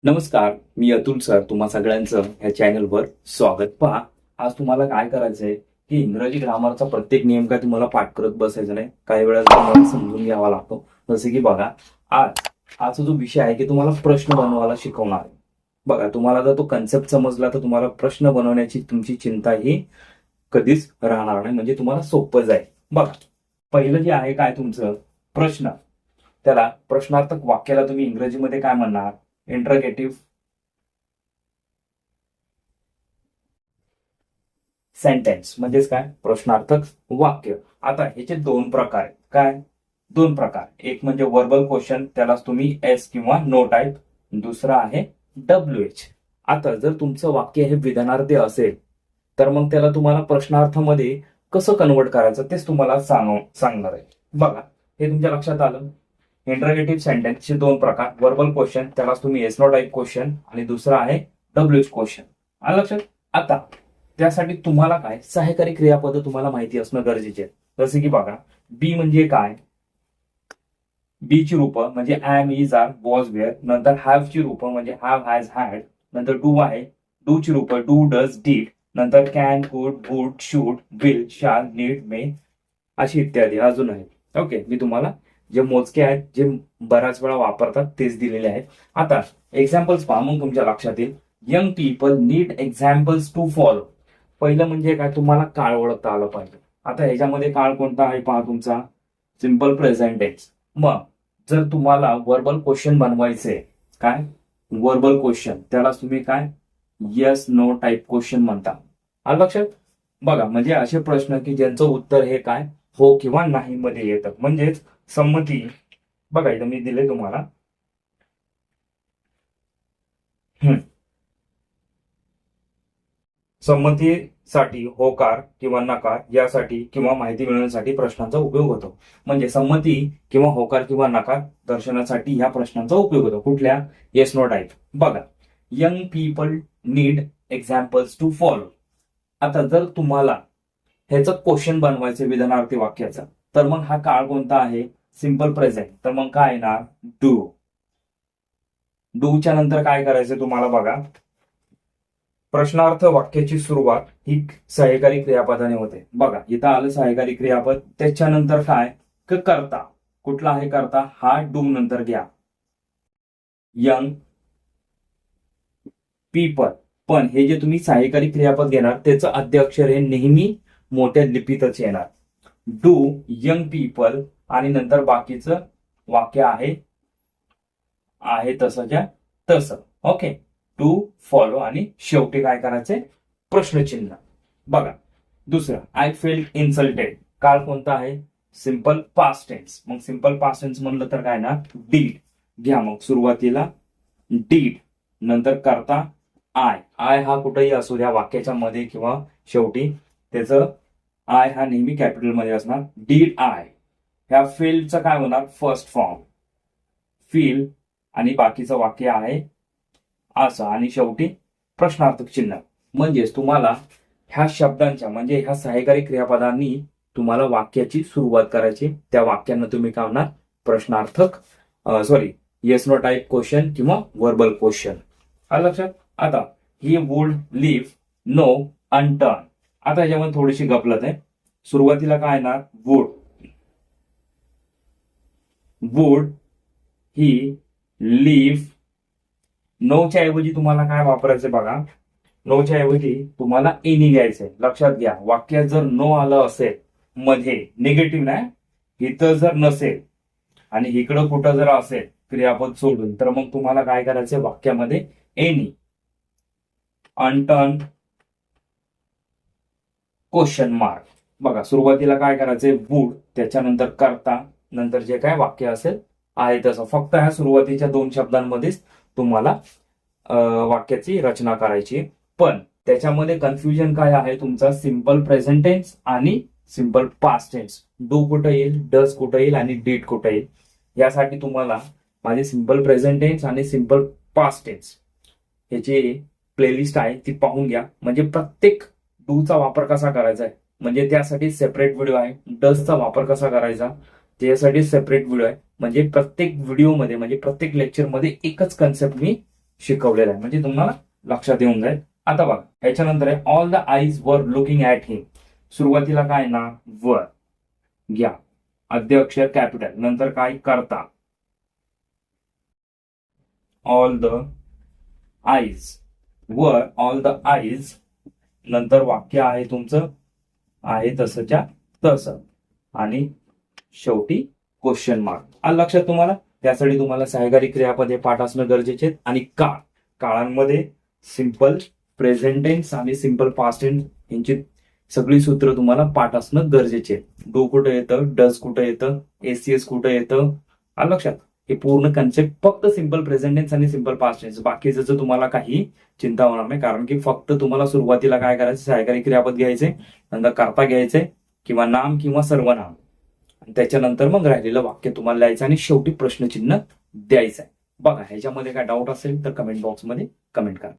नमस्कार, मी अतुल सर. तुम्हा सगळ्यांचं ह्या चॅनलवर स्वागत. पहा, आज तुम्हाला काय करायचंय की इंग्रजी ग्रामरचा प्रत्येक नियम काय तुम्हाला पाठ करत बसायचा नाही. काही वेळा तुम्हाला समजून घ्यावा लागतो. जसे की बघा, आजचा जो विषय आहे की तुम्हाला प्रश्न बनवायला शिकवणार आहे. बघा, तुम्हाला जर तो कन्सेप्ट समजला तर तुम्हाला प्रश्न बनवण्याची तुमची चिंता ही कधीच राहणार नाही. म्हणजे तुम्हाला सोपं जाईल. बघा, पहिलं जे आहे काय तुमचं प्रश्न, त्याला प्रश्नार्थक वाक्याला तुम्ही इंग्रजीमध्ये काय म्हणणार? इंटरगेटिव्ह सेंटेन्स म्हणजेच काय? प्रश्नार्थक वाक्य. आता ह्याचे दोन प्रकार आहेत. काय दोन प्रकार? एक म्हणजे वर्बल क्वेश्चन, त्यालाच तुम्ही एस किंवा नो टाईप. दुसरा आहे WH. आता जर तुमचं वाक्य हे विधानार्थी असेल तर मग त्याला तुम्हाला प्रश्नार्थामध्ये कसं कन्वर्ट करायचं तेच तुम्हाला सांगणार आहे. बघा, हे तुमच्या लक्षात आलं. इंटरगेटिव्ह सेंटेन्सचे दोन प्रकार: वर्बल क्वेश्चन, त्यालाच तुम्ही एस नो टाईप क्वेश्चन, आणि दुसरा आहे WH क्वेश्चन. आलं लक्षात? आता त्यासाठी तुम्हाला काय सहाय्यकारी क्रियापद तुम्हाला माहिती असणं गरजेचे आहे. जसे की बघा, बी म्हणजे काय? बी ची रूप म्हणजे am, is, are, was, were. नंतर हॅव ची रूप म्हणजे हॅव, हॅज, हॅड. नंतर डू आहे, डू ची रूप डू, डज, डीड. नंतर can, could, would, should, will, shall, need, may, अशी इत्यादी अजून आहे. ओके, मी तुम्हाला जे मोजके आहेत, जे बऱ्याच वेळा वापरतात, तेच दिलेले आहेत. आता एक्झाम्पल्स पहा, मग तुमच्या लक्षात येईल. Young people need examples to follow. पहिलं म्हणजे काय? तुम्हाला काळ ओळखता आलं पाहिजे. आता ह्याच्यामध्ये काळ कोणता आहे पहा, तुमचा सिम्पल प्रेझेंट टेन्स. मग जर तुम्हाला वर्बल क्वेश्चन बनवायचे, काय वर्बल क्वेश्चन, त्याला तुम्ही काय येस नो टाईप क्वेश्चन म्हणता. आलं लक्षात? बघा, म्हणजे असे प्रश्न की ज्यांचं उत्तर हे काय हो किंवा नाही मध्ये येतं. म्हणजेच संमती. बघा, इथं मी दिले तुम्हाला संमतीसाठी होकार किंवा नकार यासाठी किंवा माहिती मिळवण्यासाठी प्रश्नांचा उपयोग होतो. म्हणजे संमती किंवा होकार किंवा नकार दर्शनासाठी ह्या प्रश्नांचा उपयोग होतो. कुठल्या? Yes no type. बघा, young people need examples to follow. आता जर तुम्हाला ह्याचं क्वेश्चन बनवायचं विधानार्थी वाक्याचा, तर मग हा काळ कोणता आहे? Simple present. तर मग काय येणार? डू. डूच्या नंतर काय करायचं तुम्हाला? बघा, प्रश्नार्थ वाक्याची सुरुवात ही सहाय्यकारी क्रियापदाने होते. बघा, इथं आलं सहाय्यकारी क्रियापद. त्याच्यानंतर काय? करता. कुठला आहे करता? हा डू नंतर घ्या. Young people. पण हे जे तुम्ही सहाय्यकारी क्रियापद घेणार त्याचं आद्य अक्षर हे नेहमी मोठ्या लिपीतच येणार. डू यंग पीपल आणि नंतर बाकीचं वाक्य आहे तसंच्या तसं. ओके, टू फॉलो आणि शेवटी काय करायचंय? प्रश्नचिन्ह. बघा, दुसरं आय फेल्ट इन्सल्टेड. काळ कोणता आहे? Simple past tense. मग सिंपल पास्ट टेन्स म्हणलं तर काय ना? डीड घ्या. मग सुरुवातीला डीड, नंतर करता आय हा कुठेही असू द्या वाक्याच्या मध्ये किंवा शेवटी, त्याचं आय हा नेहमी कॅपिटल मध्ये असणार. Did I. ह्या फेल्डचं काय होणार? फर्स्ट फॉर्म फील, आणि बाकीचं वाक्य आहे असं, आणि शेवटी प्रश्नार्थक चिन्ह. म्हणजेच तुम्हाला ह्या शब्दांच्या म्हणजे ह्या सहाय्यकारी क्रियापदांनी तुम्हाला वाक्याची सुरुवात करायची. त्या वाक्यांना तुम्ही काय म्हणणार? प्रश्नार्थक येस नो टाईप क्वेश्चन किंवा वर्बल क्वेश्चन. आलं लक्षात? आता ही वुड लिव्ह नो अनटर्न. आता ह्याच्यामध्ये थोडीशी गफलत आहे. सुरुवातीला काय येणार? Would he leave. नोच्या ऐवजी तुम्हाला काय वापरायचं? बघा, नोच्या ऐवजी तुम्हाला एनी घ्यायचंय. लक्षात घ्या, वाक्यात जर नो आलं असेल मध्ये, निगेटिव्ह नाही, इथं जर नसेल आणि इकडं कुठं जर असेल क्रियापद सोडून, तर मग तुम्हाला काय करायचंय? वाक्यामध्ये एनी. Unturned question mark. बघा, सुरुवातीला काय करायचंय? वुड, त्याच्यानंतर करता, नंतर जे काय वाक्य असेल आहे तसं. फक्त ह्या सुरुवातीच्या दोन शब्दांमध्येच तुम्हाला वाक्याची रचना करायची. पण त्याच्यामध्ये कन्फ्युजन काय आहे तुमचा? सिम्पल प्रेझेंट टेन्स आणि सिम्पल पास्ट टेन्स. डू कुठं येईल, डज कुठं येईल आणि डीड कुठं येईल. यासाठी तुम्हाला माझे सिम्पल प्रेझेंट टेन्स आणि सिम्पल पास्ट टेन्स ह्याची प्लेलिस्ट आहे, ती पाहून घ्या. म्हणजे प्रत्येक डूचा वापर कसा करायचा आहे म्हणजे त्यासाठी सेपरेट व्हिडिओ आहे. डजचा वापर कसा करायचा त्यासाठी सेपरेट व्हिडिओ आहे. म्हणजे प्रत्येक व्हिडिओमध्ये म्हणजे प्रत्येक लेक्चरमध्ये एकच कन्सेप्ट मी शिकवलेलं आहे, म्हणजे तुम्हाला लक्षात येऊन जाईल. आता बघा ह्याच्यानंतर आहे all the eyes were looking at him. सुरुवातीला काय ना वर घ्या, आद्य अक्षर कॅपिटल, नंतर काय करता, all the eyes, were all the eyes, नंतर वाक्य आहे तुमचं आहे तसंच्या तसं, आणि शेवटी क्वेश्चन मार्क. आलं लक्षात तुम्हाला? त्यासाठी तुम्हाला सहाय्यकारी क्रियापदे पाठ असणं गरजेचे आहेत. आणि काळांमध्ये सिंपल प्रेझेंट टेन्स आणि सिंपल पास्ट टेन्स यांची सगळी सूत्र तुम्हाला पाठ असणं गरजेचे आहे. डू कुठं येतं, डज कुठं येतं, एसीएस कुठं येतं, आलं लक्षात? हे पूर्ण कन्सेप्ट फक्त सिंपल प्रेझेंट टेन्स आणि सिंपल पास्ट टेन्स, बाकीचं तुम्हाला काही चिंता होणार नाही, कारण की फक्त तुम्हाला सुरुवातीला काय करायचं, सहाय्यकारी क्रियापद घ्यायचे, नंतर कर्ता घ्यायचे किंवा नाम किंवा सर्वनाम, त्याच्यानंतर मग राहिलेलं वाक्य तुम्हाला लिहायचं आणि शेवटी प्रश्नचिन्ह द्यायचं आहे. बघा ह्याच्यामध्ये काय डाऊट असेल तर कमेंट बॉक्समध्ये कमेंट करा.